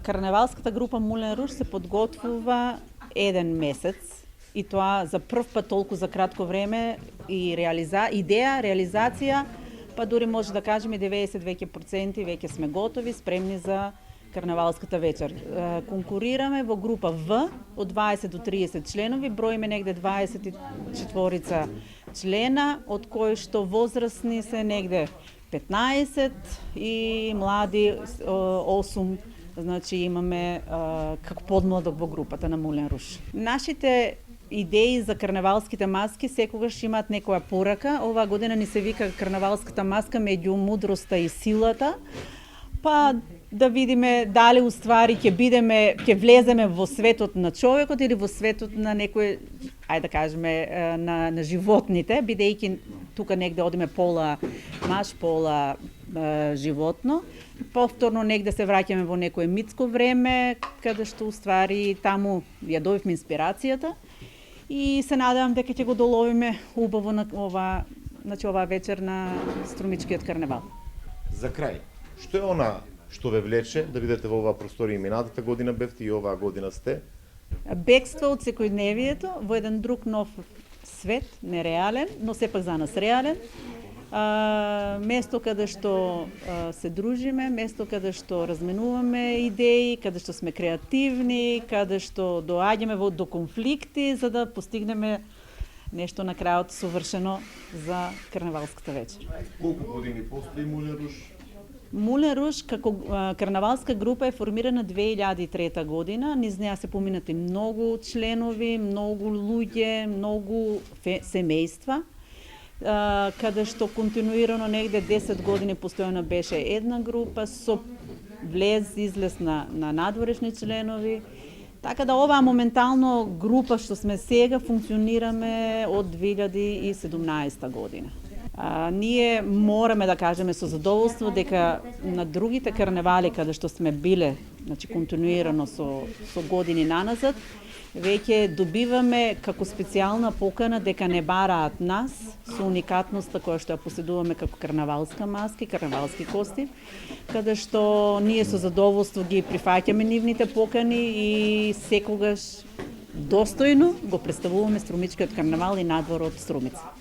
Карневалската група Мулен Руш се подготвува еден месец и тоа за прв пат толку за кратко време и идеја, реализација, па дури може да кажеме 90% веќе сме готови, спремни за карнавалската вечер. Конкурираме во група В од 20 до 30 членови, броиме негде 24 члена, од кои што возрастни се негде 15 и млади 8, значи имаме како подмладок во групата на Мулен Руш. Нашите идеи за карнавалските маски секогаш имаат некоја порака. Оваа година ни се вика карнавалската маска меѓу мудроста и силата, па да видиме дали уствари ќе влеземе во светот на човекот или во светот на некој, ајде да кажеме, на животните, бидејќи тука негде одиме пола маш, пола животно. Повторно негде се враќаме во некое митско време, каде што уствари таму ја добивме инспирацијата и се надевам дека ќе го доловиме убаво на оваа вечер на Струмичкиот карневал. За крај, што е она што ве влече да бидете во оваа просторија? Минатата година бевте и оваа година сте? Бегство од секојдневието во еден друг нов свет, нереален, но сепак за нас реален. Место каде што се дружиме, место каде што разменуваме идеи, каде што сме креативни, каде што доаѓаме до конфликти за да постигнеме нешто на крајот совршено за карнавалската вечер. Колку години постои Мулен Руш? Мулен Руш како карнавалска група е формирана 2003 година. Низ неа се поминати многу членови, многу луѓе, многу семејства, каде што континуирано негде 10 години постојано беше една група со излез на надворешни членови. Така да оваа моментално група што сме сега функционираме од 2017 година. Ние мораме да кажеме со задоволство дека на другите карневали каде што сме биле, значи континуирано со години наназад, веќе добиваме како специјална покана дека не бараат нас со уникатноста која што ја поседуваме како карнавалска маска и карнавалски костим, каде што ние со задоволство ги прифаќаме нивните покани и секогаш достојно го представуваме Струмичкиот карнавал и надвор од Струмица.